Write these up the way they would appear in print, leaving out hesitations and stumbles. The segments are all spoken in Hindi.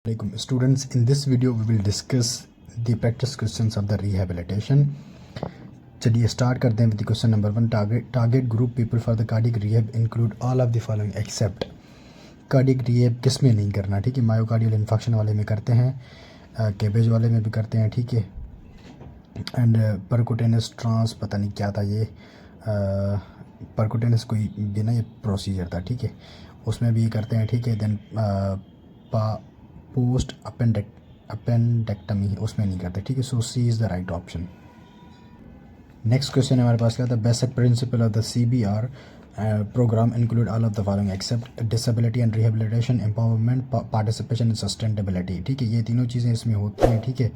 Students, in this video we will discuss the practice questions of the rehabilitation. चलिए स्टार्ट करते हैं with question number 1. Target group people for the cardiac rehab include all of the following accept. Cardiac rehab किस में नहीं करना, ठीक है. मायोकार्डियल इन्फेक्शन वाले में करते हैं, केबेज वाले में भी करते हैं, ठीक है. एंड परकुटेनस ट्रांस पता नहीं क्या था ये, परकुटेनस कोई भी ना, ये प्रोसीजर था, ठीक है, उसमें भी करते हैं, ठीक है. देन पोस्ट अपेंडेक्टमी उसमें नहीं करते, ठीक है. So C is the right option. Next question हमारे पास क्या था. Basic principle of the CBR program include all of the following except disability and rehabilitation, empowerment, participation and sustainability, ठीक है. ये तीनों चीज़ें इसमें होती हैं, ठीक है.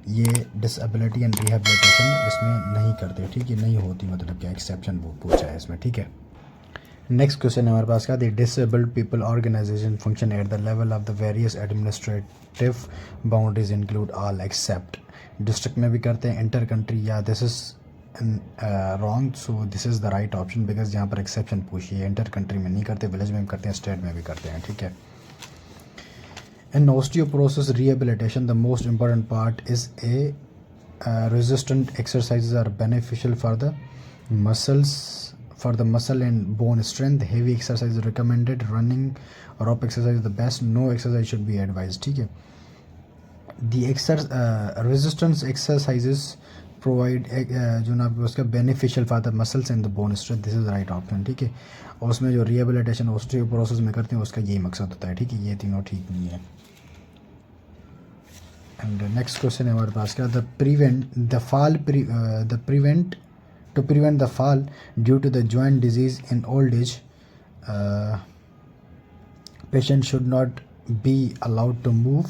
ये डिसेबिलिटी एंड रिहेबिलिटेशन इसमें नहीं करते, ठीक है, नहीं होती, मतलब क्या एक्सेप्शन वो पूछा है इसमें, ठीक है. नेक्स्ट क्वेश्चन हमारे पास क्या. The disabled people organisation function at the level of the various administrative boundaries include all except. District में भी करते हैं, इंटर कंट्री, या this is wrong. So this is the right option because यहाँ पर एक्सेप्शन पूछी है. इंटर कंट्री में नहीं करते, विलेज में भी करते हैं, स्टेट में भी करते हैं, ठीक है. इन osteoporosis rehabilitation the most important part is a resistant exercises are beneficial for the muscle and bone strength. Heavy exercise is recommended. Running, rope exercise is the best. No exercise should be advised, ठीक है. The resistance exercises provide जो ना उसका beneficial for the muscles and the bone strength. This is the right option, ठीक है. और उसमें जो rehabilitation osteoporosis में करते हैं उसका यही मकसद होता है, ठीक है. ये तीनों ठीक नहीं है. एंड नेक्स्ट क्वेश्चन है हमारे पास क्या. to prevent the fall due to the joint disease in old age, patient should not be allowed to move.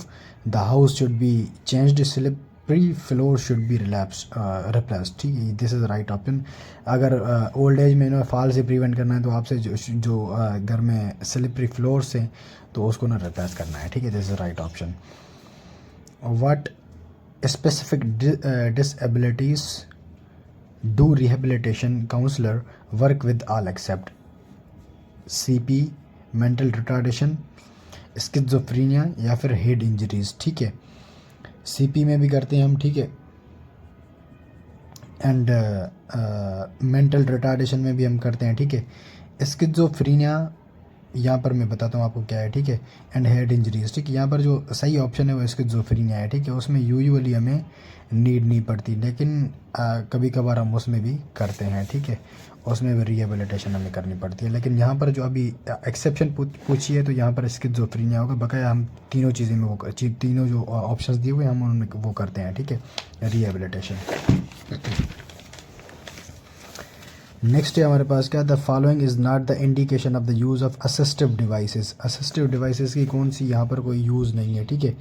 The house should be changed. Slippery floor should be replaced, ठीक है. This is right option. अगर ओल्ड एज में ना फॉल से प्रिवेंट करना है तो आपसे जो घर में स्लिपरी फ्लोर से तो उसको ना रिप्लेस करना है, ठीक है. This is right option. What specific disabilities do rehabilitation counselor work with all except CP, mental retardation, schizophrenia या फिर head injuries, ठीक है. CP में भी करते हैं हम, ठीक है. एंड मेंटल रिटार्डेशन में भी हम करते हैं, ठीक है. स्किज़ोफ्रीनिया यहाँ पर मैं बताता हूँ आपको क्या है, ठीक है. एंड हेड इंजरीज, ठीक है. यहाँ पर जो सही ऑप्शन है वो स्किज़ोफ्रीनिया है, ठीक है. उसमें यूजुअली हमें नीड नहीं पड़ती, लेकिन कभी कभार हम उसमें भी करते हैं, ठीक है. उसमें भी रिहेबिलिटेशन हमें करनी पड़ती है. लेकिन यहाँ पर जो अभी एक्सेप्शन पूछी है तो यहाँ पर स्किज़ोफ्रीनिया होगा. बकाया हम तीनों चीज़ें में वो तीनों जो ऑप्शन दिए हुए हम उनमें वो करते हैं, ठीक है, रिहेबिलिटेशन. नेक्स्ट है हमारे पास क्या. The following is not the indication of the use of assistive devices. Assistive devices की कौन सी यहाँ पर कोई यूज़ नहीं है, ठीक है.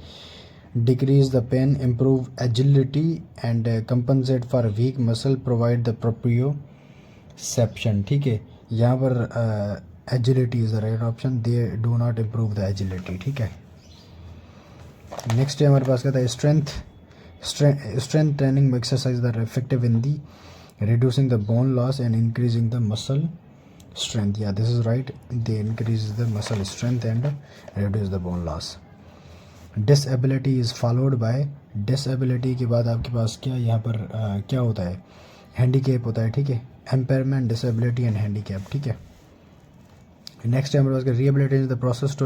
Decrease the pain, improve agility and compensate for weak muscle, provide the proprioception, ठीक है. यहाँ पर agility is the right option. They do not improve the agility, ठीक है. नेक्स्ट है हमारे पास क्या था. Strength training exercise are effective in the reducing the bone loss and increasing the muscle strength. Yeah, this is right. They increase the muscle strength and reduce the bone loss. Disability is followed by, disability के बाद आपके पास क्या यहाँ पर क्या होता है, handicap होता है, ठीक है. impairment, disability and handicap, ठीक है. नेक्स्ट है हमारे पास rehabilitation is the process to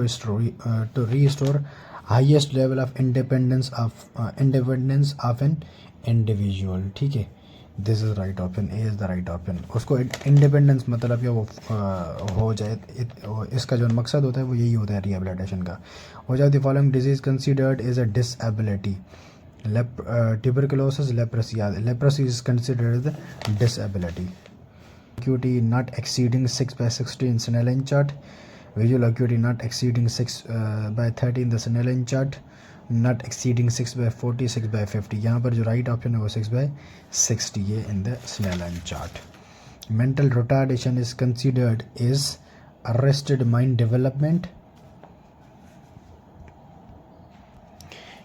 restore highest level of independence of an individual, ठीक है. This is right option. A is the right option. उसको इंडिपेंडेंस मतलब क्या वो हो जाए, इसका जो मकसद होता है वो यही होता है रिहेबिलिटेशन का. हो जाए. The following disease considered as a disability. Tuberculosis, leprosy. Leprosy is considered as disability. acuity not exceeding 6/60 in Snellen chart. Visual acuity not exceeding 6/30 in the Snellen chart. not exceeding 6/40, 6/50. यहाँ पर जो राइट ऑप्शन है वो 6/60 है in the Snellen chart. Mental retardation is considered is arrested mind development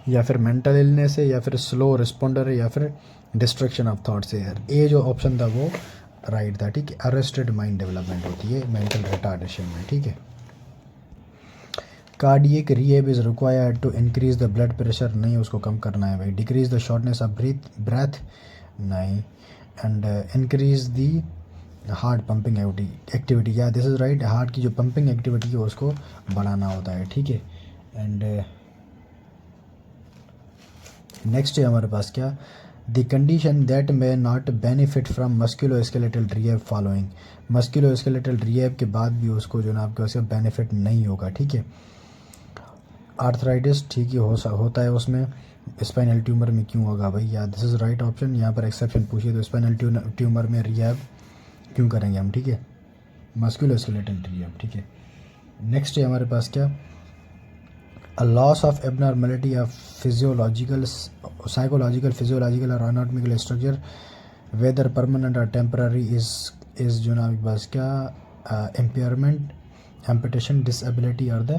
या फिर मेंटल इलनेस है या फिर स्लो रिस्पॉन्डर है या फिर डिस्ट्रक्शन ऑफ थॉट्स है. ए जो ऑप्शन था वो राइट था, ठीक है. अरेस्टेड माइंड डेवलपमेंट होती है मेंटल रिटार्डेशन में, ठीक है. Cardiac rehab is required to increase the blood pressure, नहीं उसको कम करना है भाई. Decrease the shortness of breath, नहीं. And increase the heart pumping activity, या दिस इज़ राइट. हार्ट की जो पंपिंग एक्टिविटी है उसको बढ़ाना होता है, ठीक है. एंड नेक्स्ट है हमारे पास क्या, the condition that may not benefit from musculoskeletal rehab following. Musculoskeletal rehab के बाद भी उसको जो ना आपके उसका बेनिफिट नहीं होगा, ठीक है. आर्थराइटिस, ठीक है, होता है उसमें. स्पाइनल ट्यूमर में क्यों होगा भाई, या दिस इज़ राइट ऑप्शन. यहाँ पर एक्सेप्शन पूछिए तो स्पाइनल ट्यूमर में रिहेब क्यों करेंगे हम, ठीक है. मस्कुलोस्केलेटल रिहेब, ठीक है. नेक्स्ट है हमारे पास क्या, a loss of abnormality of physiological, psychological, physiological or anatomical structure whether permanent or temporary is जो ना आपके पास क्या, impairment, amputation, disability और the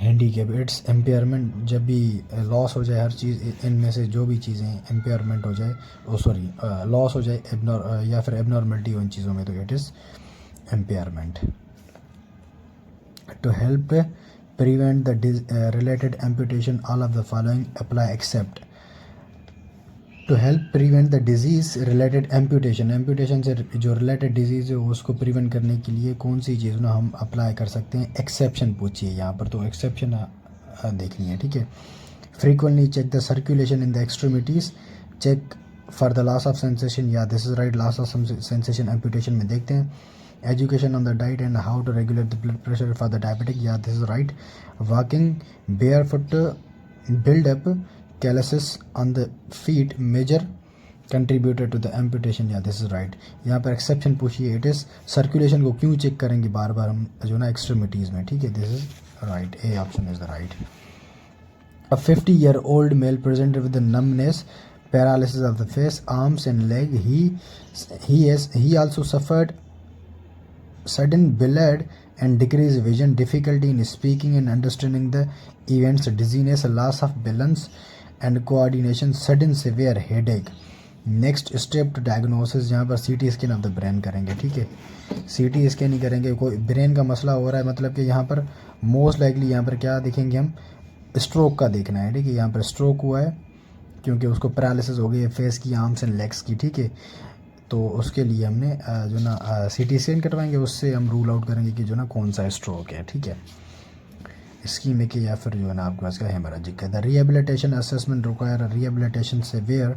handicap. इट्स impairment, जब भी लॉस हो जाए हर चीज़ इनमें से जो भी चीज़ें impairment हो जाए, सॉरी लॉस हो जाए या फिर abnormality हो इन चीज़ों में, तो it is impairment. To help prevent the related amputation, all of the following apply except. To help prevent the disease related amputation, amputation से जो related disease है उसको prevent करने के लिए कौन सी चीज़ ना हम apply कर सकते हैं. exception पूछिए यहाँ पर, तो exception देखनी है, ठीक है. frequently check the circulation in the extremities, check for the loss of sensation, या this is right, loss of sensation amputation में देखते हैं. Education on the diet and how to regulate the blood pressure for the diabetic, yeah this is right. Walking barefoot build up calluses on the feet major contributed to the amputation, yeah this is right. यहाँ पर exception पूछिए, it is circulation को क्यों चेक करेंगे बार बार हम जो ना extremities में, ठीक है. this is right, A option is the right. A 50-year-old male presented with the numbness, paralysis of the face, arms and leg. He also suffered sudden blood and decreased vision, difficulty in speaking and understanding the events, dizziness, loss of balance and coordination, sudden severe headache. Next step to diagnosis, यहाँ पर CT scan of the brain करेंगे, ठीक है. CT स्कैन ही करेंगे, कोई ब्रेन का मसला हो रहा है मतलब कि यहाँ पर मोस्ट लाइकली यहाँ पर क्या देखेंगे हम, स्ट्रोक का देखना है, ठीक है. यहाँ पर स्ट्रोक हुआ है क्योंकि उसको पैरालिसिस हो गई है फेस की, आर्म्स एंड लेग्स की, ठीक है. तो उसके लिए हमने जो ना CT स्कैन करवाएंगे, उससे हम रूल आउट करेंगे कि जो ना कौन सा स्ट्रोक है, ठीक है. इस्कीमिक या फिर जो है ना आपके पास का हेमोरेजिक है. The rehabilitation assessment require rehabilitation saviour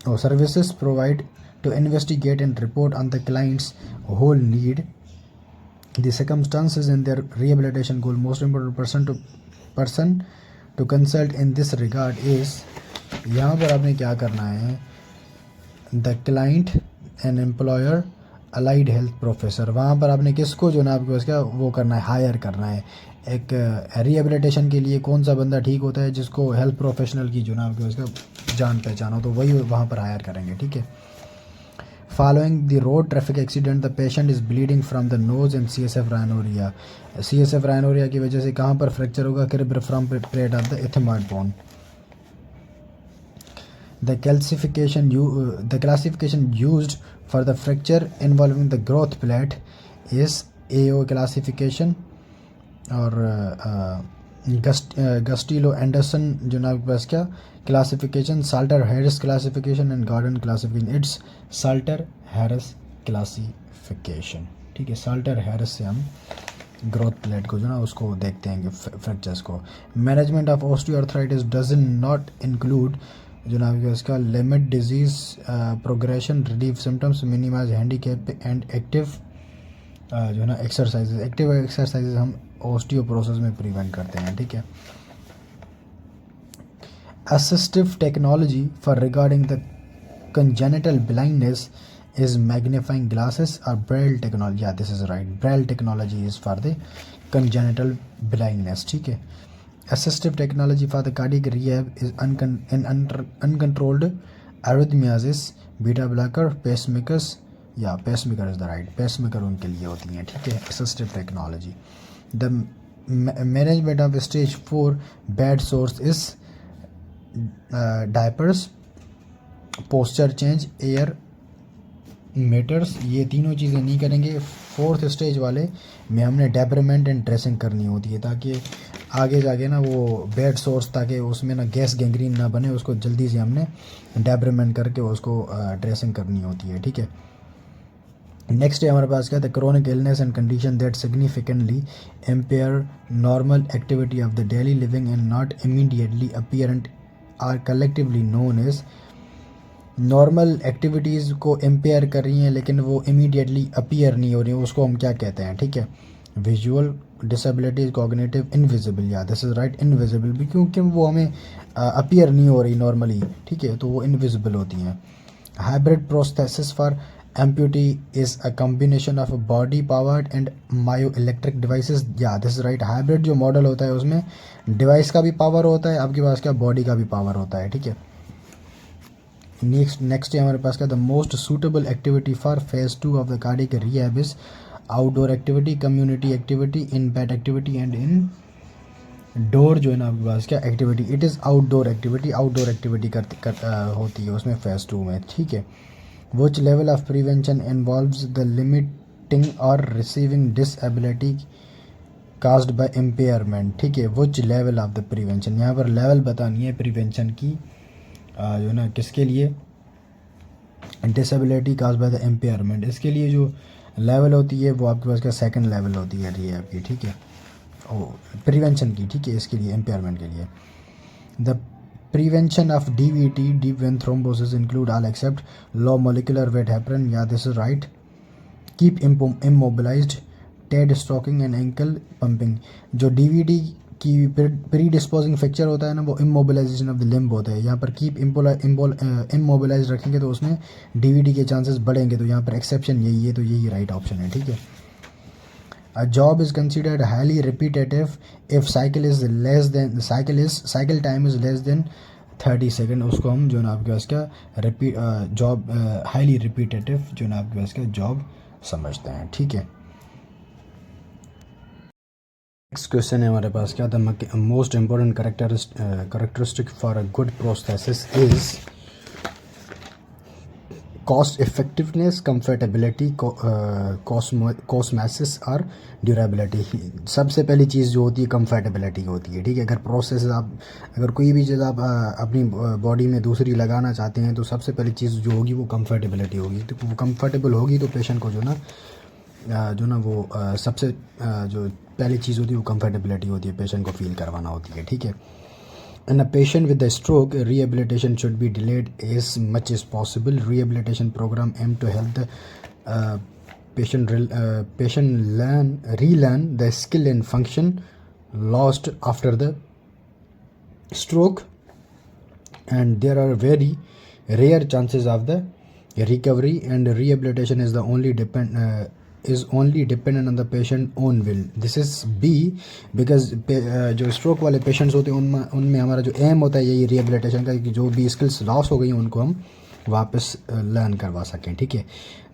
और services provide to investigate and report on the client's whole need the circumstances in their rehabilitation goal. Most important person to consult in this regard is, यहाँ पर आपने क्या करना है, the client and employer allied health professor. वहाँ पर आपने किसको जो ना आपको उसका वो करना है, हायर करना है. एक रिहेबिलिटेशन के लिए कौन सा बंदा ठीक होता है, जिसको हेल्थ प्रोफेशनल की जो ना आपको उसका जान पहचान हो, तो वही वहाँ पर हायर करेंगे, ठीक है. Following the road traffic accident the patient is bleeding from the nose and CSF rhinorrhoea. CSF rhinorrhoea की वजह से कहाँ पर फ्रैक्चर होगा, cribriform plate of the ethmoid bone. The classification used for the fracture involving the growth plate is AO classification और Gustilo Anderson जो ना आपके पास क्या classification, Salter Harris classification and Gordon classification. It's Salter Harris classification, ठीक है. Salter Harris से हम ग्रोथ प्लेट को जो ना उसको देखते हैं फ्रैक्चर्स को. Management of osteoarthritis does not include जो ना इसका limit disease progression, relief symptoms, minimise handicap and active जो ना एक्सरसाइजेज. एक्टिव एक्सरसाइजेज हम ऑस्टियोपोरोसिस में प्रिवेंट करते हैं, ठीक है. Assistive technology for regarding the congenital blindness is magnifying glasses or braille technology, yeah this is right, braille technology is for the congenital blindness, ठीक है. assistive technology for the cardiac rehab is uncontrolled arrhythmias is beta blocker, pacemakers, yeah pacemaker is the right, pacemaker उनके लिए होती हैं, ठीक है. assistive technology. the management of stage 4 bad source is diapers, posture change, air matters, ये तीनों चीज़ें नहीं करेंगे। फोर्थ स्टेज वाले में हमने डेब्रिमेंट एंड ड्रेसिंग करनी होती है ताकि आगे जाके ना वो बेड सोर्स, ताकि उसमें ना गैस गैंग्रीन ना बने, उसको जल्दी से हमने डेब्रिमेंट करके उसको ड्रेसिंग करनी होती है, ठीक है। नेक्स्ट है हमारे पास क्या था, chronic illness and condition that significantly impair normal activity of the daily living and not immediately apparent are collectively known as. Normal activities को इम्पेयर कर रही हैं लेकिन वो इमीडिएटली अपीयर नहीं हो रही, उसको हम क्या कहते हैं, ठीक है। विजुअल डिसेबिलिटीज, कॉग्निटिव इनविजिबल, या दिस इज़ राइट, इनविजिबल भी क्योंकि वो हमें अपीयर नहीं हो रही नॉर्मली, ठीक है, तो वो इनविजिबल होती हैं। Hybrid prosthesis for amputee is a combination of body powered and myoelectric devices, या दिस इज राइट। हाइब्रिड जो मॉडल होता है उसमें डिवाइस का भी पावर होता है, आपके पास क्या बॉडी का भी पावर होता है, ठीक है। नेक्स्ट है हमारे पास क्या, the most suitable activity for phase 2 of the cardiac rehab is outdoor activity, community activity, in bed activity and indoor, जो है ना आपके पास क्या activity, it is outdoor activity, outdoor activity होती है उसमें फेज 2 में, ठीक है। Which level of prevention involves the limiting और receiving disability caused by impairment, ठीक है। Which level of the prevention, यहाँ पर लेवल बतानी है प्रिवेंशन की, जो ना किसके लिए, disability caused by the impairment, इसके लिए जो लेवल होती है वो आपके पास क्या सेकंड लेवल होती है रिहैब की, ठीक है, ओ प्रिवेंशन की, ठीक है, इसके लिए इम्पेयरमेंट के लिए। The prevention of DVT, deep vein thrombosis include all except low molecular weight heparin, या this is right. Keep immobilized, TED stocking and ankle pumping, जो डीवीटी की प्री डिस्पोजिंग फ्रैक्चर होता है ना, वो इमोबिलाइजेशन ऑफ द लिम्ब होता है। यहाँ पर कीप इमोबिलाइज रखेंगे तो उसमें डीवीटी के चांसेस बढ़ेंगे, तो यहाँ पर एक्सेप्शन यही है, तो यही राइट ऑप्शन है, ठीक है। A job is considered highly repetitive if cycle time is less than 30 second, उसको हम जो ना आपके पास क्या जॉब हाईली रिपीटेटिव जो ना आपके पास क्या जॉब समझते हैं, ठीक है। नेक्स्ट क्वेश्चन है हमारे पास क्या था, most important characteristic for a good prosthesis is cost effectiveness, comfortability, कॉस्मेसिस और ड्यूरेबिलिटी। सबसे पहली चीज़ जो होती है कंफर्टेबिलिटी होती है, ठीक है। अगर कोई भी चीज़ आप अपनी बॉडी में दूसरी लगाना चाहते हैं तो सबसे पहली चीज़ जो होगी वो कंफर्टेबिलिटी होगी, तो वो कंफर्टेबल होगी तो पेशेंट को जो ना वो सबसे जो पहली चीज़ होती है वो कंफर्टेबिलिटी होती है, पेशेंट को फील करवाना होती है, ठीक है। In a patient with a stroke, rehabilitation should be delayed as much as possible. Rehabilitation program aim to help the patient relearn the skill and function lost after the stroke, and there are very rare chances of the recovery, and rehabilitation is only dependent on the patient own will. This is B because जो स्ट्रोक वाले पेशेंट्स होते हैं उनमें हमारा जो एम होता है यही रिहेबिलिटेशन का कि जो भी स्किल्स लॉस हो गई हैं उनको हम वापस लर्न करवा सकें, ठीक है।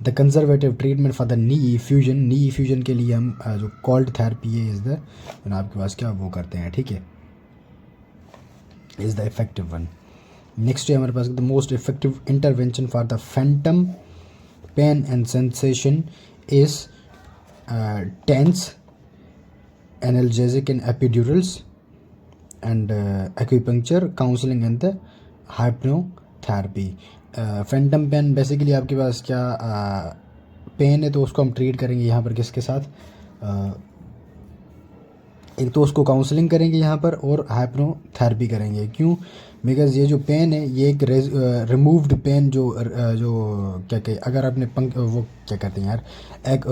The conservative treatment for the knee fusion के लिए हम जो कॉल्ड थेरेपी है इज़ द आपके पास क्या वो करते हैं, ठीक है, is the effective one. Next है हमारे पास the most effective intervention for the phantom pain and sensation is tense, analgesic and epidurals, and acupuncture, counseling and the hypnotherapy. Phantom pain basically आपके पास क्या पेन है तो उसको हम ट्रीट करेंगे यहाँ पर किसके साथ, एक तो उसको काउंसलिंग करेंगे यहाँ पर और हाइप्नोथेरेपी करेंगे। क्यों? बिकॉज ये जो पेन है ये एक रिमूव्ड पेन जो क्या कहे, अगर आपने वो क्या कहते हैं यार, एक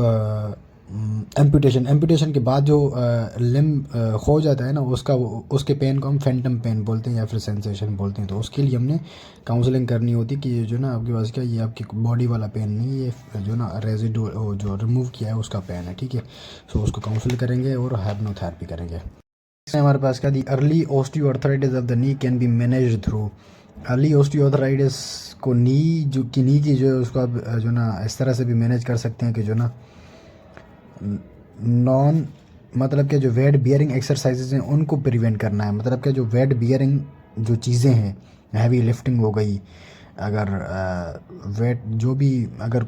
एम्पुटेशन के बाद जो लिम्ब हो जाता है ना उसके पेन को हम फैंटम पेन बोलते हैं या फिर सेंसेशन बोलते हैं। तो उसके लिए हमने काउंसलिंग करनी होती है कि ये जो ना आपके पास क्या, ये आपकी बॉडी वाला पेन नहीं, ये जो ना रेजिडू जो रिमूव किया है उसका पेन है, ठीक है। सो उसको काउंसिल करेंगे और हाइप्नोथेरेपी करेंगे। हमारे पास क्या the, early osteoarthritis of the knee can be managed through. Early osteoarthritis को नी की जो है उसको आप जो ना इस तरह से भी मैनेज कर सकते हैं कि जो ना मतलब कि जो वेट बियरिंग एक्सरसाइजेज हैं उनको प्रिवेंट करना है। मतलब कि जो वेट बियरिंग जो चीज़ें हैं, हैवी लिफ्टिंग हो गई, अगर वेट जो भी अगर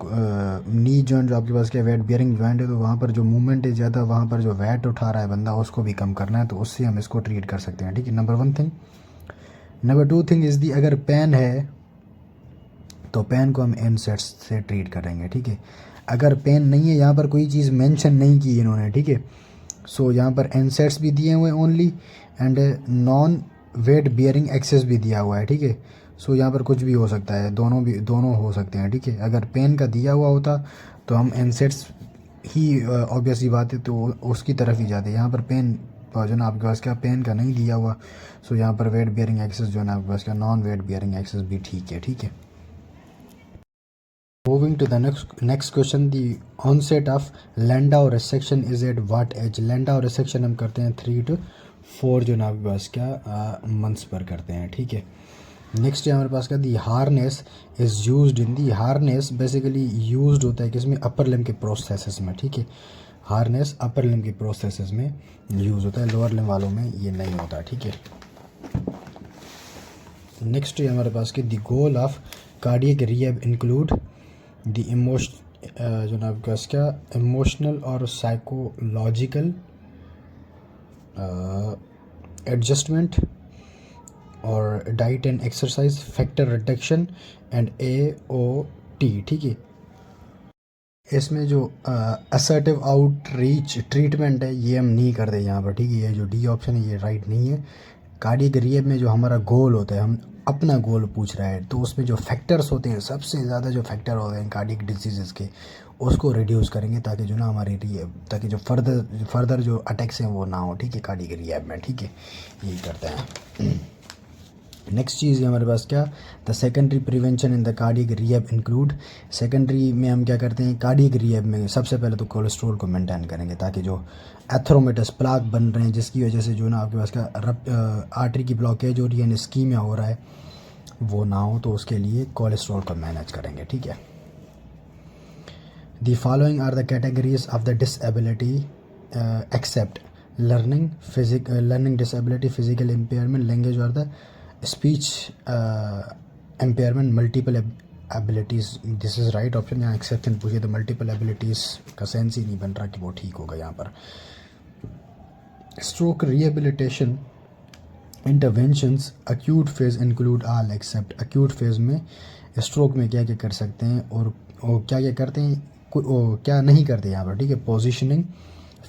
नी जॉइंट जो आपके पास क्या वेट बियरिंग जॉइंट है तो वहाँ पर जो मूवमेंट है ज़्यादा, वहाँ पर जो वेट उठा रहा है बंदा उसको भी कम करना है, तो उससे हम इसको ट्रीट कर सकते हैं, ठीक है। Number 1 thing. Number 2 thing is the, अगर पेन है तो पेन को हम एनसेट्स से ट्रीट करेंगे, ठीक है। अगर पेन नहीं है, यहाँ पर कोई चीज़ मेंशन नहीं की इन्होंने, ठीक है। सो यहाँ पर एनसेट्स भी दिए हुए only, and non weight bearing access भी दिया हुआ है, ठीक है। सो यहाँ पर कुछ भी हो सकता है, दोनों हो सकते हैं, ठीक है। अगर पेन का दिया हुआ होता तो हम एनसेट्स ही ऑब्वियसली बात है तो उसकी तरफ ही जाते हैं। यहाँ पर पेन जो ना आपके पास क्या पेन का नहीं दिया हुआ, सो यहाँ पर वेट बियरिंग एक्सेस जो है ना आपके पास क्या नॉन वेट बियरिंग एक्सेस भी ठीक है, ठीक है। Moving to the next question, the onset of Landau resection is at what age? Landau resection हम करते हैं 3 to 4 जो ना आपके पास क्या मंथ्स पर करते हैं, ठीक है। नेक्स्ट है हमारे पास क्या, the harness is used in the, harness basically used होता है किसमें, अपर लिम्ब के प्रोसेसेस में, ठीक है। हार्नेस अपर लिम्ब के प्रोसेसेस में यूज़ होता है, लोअर लिम्ब वालों में ये नहीं होता, ठीक है। नेक्स्ट है हमारे पास की, the goal of cardiac rehab include the जो ना आपके पास क्या इमोशनल और साइकोलॉजिकल एडजस्टमेंट और diet and exercise, factor reduction and AOT, ठीक है। इसमें जो असर्टिव आउटरीच ट्रीटमेंट है ये हम नहीं करते यहाँ पर, ठीक है। ये जो डी ऑप्शन है ये राइट नहीं है। कार्डियक रिहैब में जो हमारा गोल होता है, हम अपना गोल पूछ रहा है, तो उसमें जो फैक्टर्स होते हैं, सबसे ज़्यादा जो फैक्टर होते हैं कार्डियक डिजीज़ के, उसको रिड्यूस करेंगे ताकि जो ना हमारी रिहैब, ताकि जो फर्दर जो अटैक्स हैं वो ना हो, ठीक है, कार्डियक रिहैब में, ठीक है। यही करते हैं। नेक्स्ट चीज़ है हमारे पास क्या, the secondary prevention in the cardiac rehab include, secondary में हम क्या करते हैं कार्डियक रिहैब में, सबसे पहले तो कोलेस्ट्रॉल को मेंटेन करेंगे ताकि जो एथरोमेटस प्लाक बन रहे हैं जिसकी वजह से जो ना आपके पास क्या आर्टरी की ब्लॉकेज हो रही है, यानी इस्कीमिया हो रहा है, वो ना हो, तो उसके लिए कोलेस्ट्रॉल को मैनेज करेंगे, ठीक है। The following are the categories of the disability except learning disability, physical impairment, language और the speech impairment, multiple abilities. This is right option. यहाँ एक्सेप्शन पूछे तो मल्टीपल एबिलिटीज़ का सेंस ही नहीं बन रहा कि वो ठीक होगा यहाँ पर। Stroke rehabilitation interventions acute phase include all except, acute phase में स्ट्रोक में क्या क्या कर सकते हैं और क्या क्या करते हैं, क्या नहीं करते यहाँ पर, ठीक है। Positioning,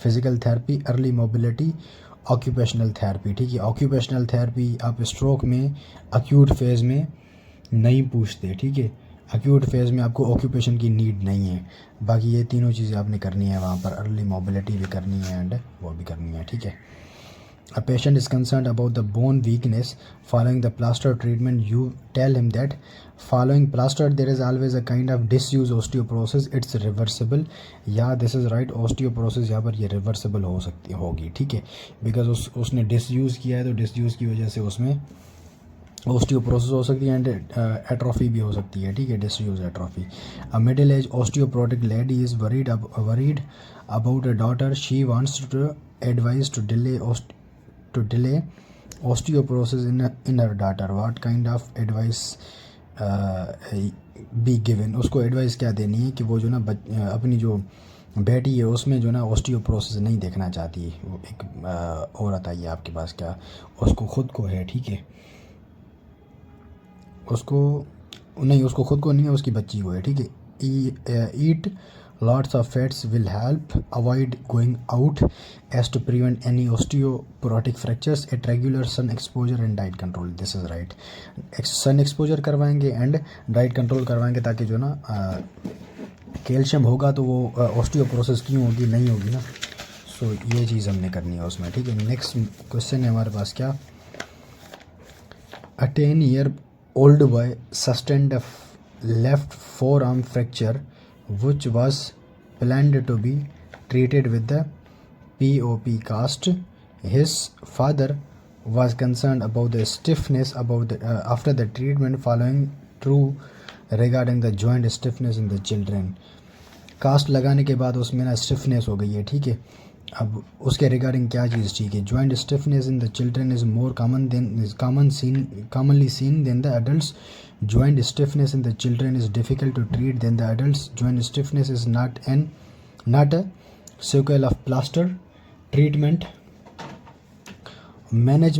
physical therapy, early mobility, occupational therapy, ठीक है। ऑक्यूपेशनल थेरेपी आप स्ट्रोक में अक्यूट फेज़ में नहीं पूछते, ठीक है। अक्यूट फेज़ में आपको ऑक्यूपेशन की नीड नहीं है, बाकी ये तीनों चीज़ें आपने करनी है वहाँ पर, अर्ली मोबिलिटी भी करनी है एंड वो भी करनी है, ठीक है। A patient is concerned about the bone weakness following the plaster treatment. You tell him that following plaster there is always a kind of disuse osteoporosis. It's reversible. Yeah, this is right. Osteoporosis यहाँ पर ये reversible हो सकती होगी, ठीक है, because उसने disuse किया है, तो disuse की वजह से उसमें osteoporosis हो सकती है एंड एट्रोफी भी हो सकती है, ठीक है, disuse atrophy. A middle aged osteoporotic lady is worried about a daughter. She wants to advise to delay osteoporosis in her daughter. What kind of advice be given? उसको एडवाइस क्या देनी है कि वो जो ना अपनी जो बेटी है उसमें जो ना ओस्टियोपोरोसिस नहीं देखना चाहती है। वो एक औरत आई है आपके पास, क्या उसको खुद को है, ठीक है, उसको खुद को नहीं है, उसकी बच्ची को है, ठीक है। ईट lots of fats will help avoid going out as to prevent any osteoporotic fractures at regular sun exposure and diet control. This is right. sun exposure करवाएंगे एंड डाइट कंट्रोल करवाएंगे ताकि जो ना कैल्शियम होगा तो वो ऑस्टियोपोरोसिस क्यों होगी, नहीं होगी ना। सो ये चीज़ हमने करनी है उसमें, ठीक है। नेक्स्ट क्वेश्चन है हमारे पास क्या, a 10-year-old boy sustained a left forearm fracture which was planned to be treated with the POP cast. His father was concerned about the stiffness after the treatment following through regarding the joint stiffness in the children. Cast लगाने के बाद उसमें ना स्टिफनेस हो गई है, ठीक है, अब उसके रिगार्डिंग क्या चीज़ ठीक है, joint stiffness in the children is more commonly seen than the adults. Joint stiffness in the children is difficult to treat than the adults. Joint stiffness is not a sequel of plaster. Treatment, manage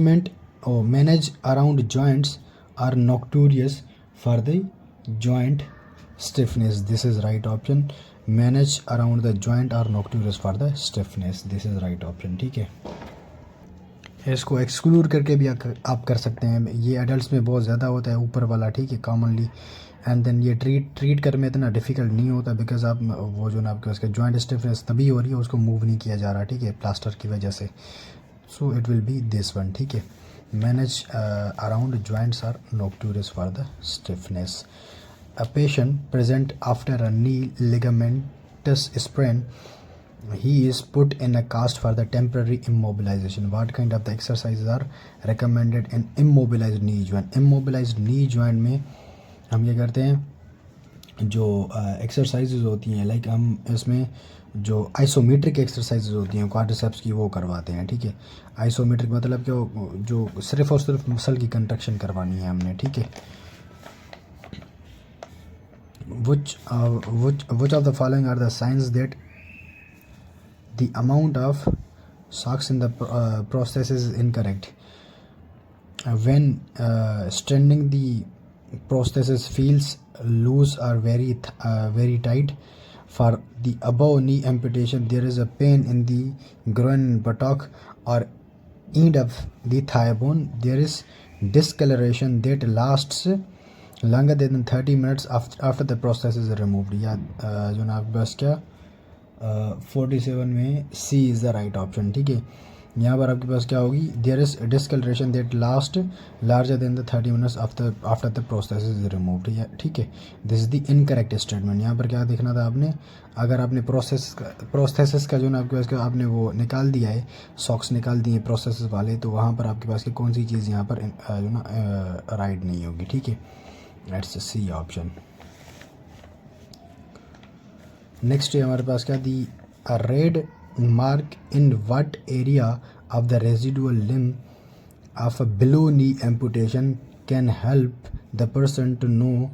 around joints are notorious for the joint stiffness. This is right option. Manage around the joint are notorious for the stiffness. This is right option. ठीक है, इसको एक्सक्लूड करके भी आप कर सकते हैं, ये एडल्ट्स में बहुत ज़्यादा होता है ऊपर वाला, ठीक है, कॉमनली। एंड देन ये ट्रीट करने में इतना डिफ़िकल्ट नहीं होता, बिकॉज आप वो जो ना आपके उसके जॉइंट स्टिफनेस तभी हो रही है, उसको मूव नहीं किया जा रहा, ठीक है, प्लास्टर की वजह से। So it will be this one, ठीक है। Manage around joints are notorious for the stiffness. A patient present after a knee ligamentous sprain, he is put in a cast for the temporary immobilization. What kind of the exercises are recommended in immobilized knee joint? Immobilized knee joint में हम ये करते हैं, जो एक्सरसाइजेज होती हैं, लाइक हम इसमें जो आइसोमेट्रिक एक्सरसाइजेज होती हैं क्वाड्रिसेप्स की, वो करवाते हैं, ठीक है। आइसोमेट्रिक मतलब कि जो सिर्फ और सिर्फ मसल की कंट्रक्शन करवानी है हमने, ठीक है। Which of the following are the signs that the amount of socks in the prosthesis is incorrect? When straining the prosthesis feels loose or very tight. For the above knee amputation, there is a pain in the groin, buttock, or end of the thigh bone. There is discoloration that lasts longer than 30 minutes after the prosthesis is removed. या जो ना आपके पास क्या 47 में C is the right option, ठीक है। यहाँ पर आपके पास क्या होगी, there is discoloration that last larger than the 30 minutes after the prosthesis is removed, ठीक है। This is the incorrect statement. यहाँ पर क्या देखना था आपने, अगर आपने प्रोसेसिस का जो ना आपके पास का आपने वो निकाल दिया है, सॉक्स निकाल दिए प्रोसेसिस वाले, तो वहाँ पर आपके पास की कौन सी चीज़ यहाँ पर जो ना राइट नहीं होगी, ठीक है। That's the C option. Next है हमारे पास क्या, दी a red mark in what area of the residual limb of a below knee amputation can help the person to know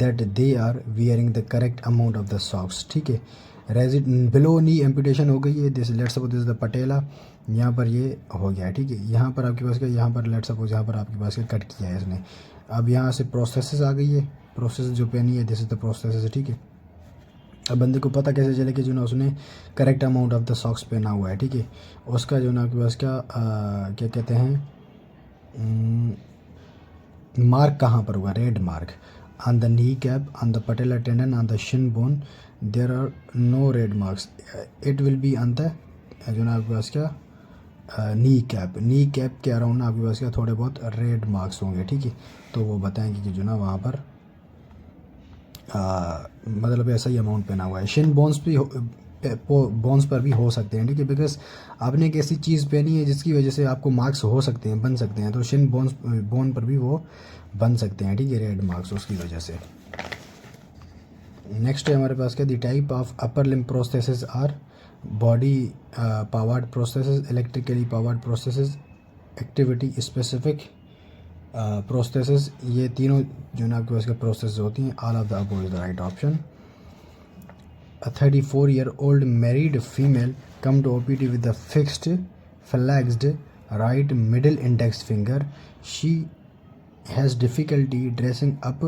that they are wearing the correct amount of the socks, ठीक है। बिलो नी एम्पुटेशन हो गई है, this let's suppose this the patella, यहाँ पर ये हो गया है, ठीक है। यहाँ पर आपके पास क्या, यहाँ पर लेट्स सपोज यहाँ पर आपके पास क्या कट किया है इसने, अब यहाँ से प्रोसेसेस आ गई है, प्रोसेस जो पहनी है दिस इज द प्रोसेस, ठीक है। अब बंदे को पता कैसे चले कि जो ना उसने correct amount of the socks पहना हुआ है, ठीक है। उसका जो ना आपके पास क्या क्या कहते हैं, मार्क कहाँ पर हुआ, red mark on the kneecap, on the patella tendon, on the shin bone. There are no red marks. It will be on the जो ना आपके पास क्या नी कैप के अराउंड ना आपके पास क्या थोड़े बहुत रेड मार्क्स होंगे, ठीक है। तो वो बताएंगे कि जो ना वहाँ पर मतलब ऐसा ही अमाउंट पहना हुआ है। शिन बोन्स पर भी हो सकते हैं, ठीक है, बिकॉज आपने एक ऐसी चीज़ पहनी है जिसकी वजह से आपको मार्क्स हो सकते हैं, बन सकते हैं, तो शिन बोन पर भी वो बन सकते हैं, ठीक है, रेड मार्क्स उसकी वजह से। नेक्स्ट है हमारे पास क्या, the type of upper limb prosthesis are body powered prosthesis, electrically powered prosthesis, activity specific prosthesis. ये तीनों जो ना आपके पास के प्रोसेस होती हैं, all of the above is the right option. A 34-year-old married female come to OPD with a fixed flexed right middle index finger. She has difficulty dressing up.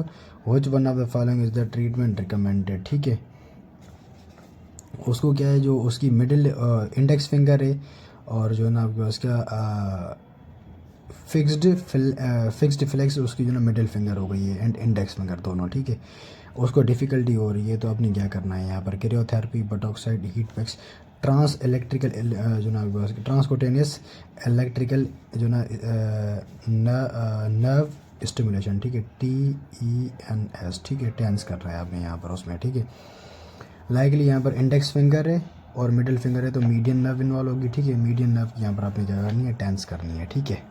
Which one of the following is the treatment recommended, ठीक है। उसको क्या है, जो उसकी मिडिल इंडेक्स फिंगर है और जो ना आपके पास क्या फिक्स्ड फ्लेक्स उसकी जो ना मिडिल फिंगर हो गई है एंड इंडेक्स फिंगर दोनों, ठीक है। उसको डिफ़िकल्टी हो रही है, तो आपने क्या करना है यहाँ पर, क्रियोथेरेपी, बटॉक्साइड, हीट पैक्स, ट्रांस इलेक्ट्रिकल जो ना ट्रांसकोटेनियस इलेक्ट्रिकल जो ना नर्व स्टिमुलेशन, ठीक है, TENS, ठीक है, टेंस कर रहा है आपने यहाँ पर उसमें, ठीक है। लाइकली यहाँ पर इंडेक्स फिंगर है और मिडिल फिंगर है, तो मीडियन नर्व इन्वॉल्व होगी, ठीक है। मीडियन नर्व यहाँ पर आपने क्या करनी है, टेंस करनी है, ठीक है।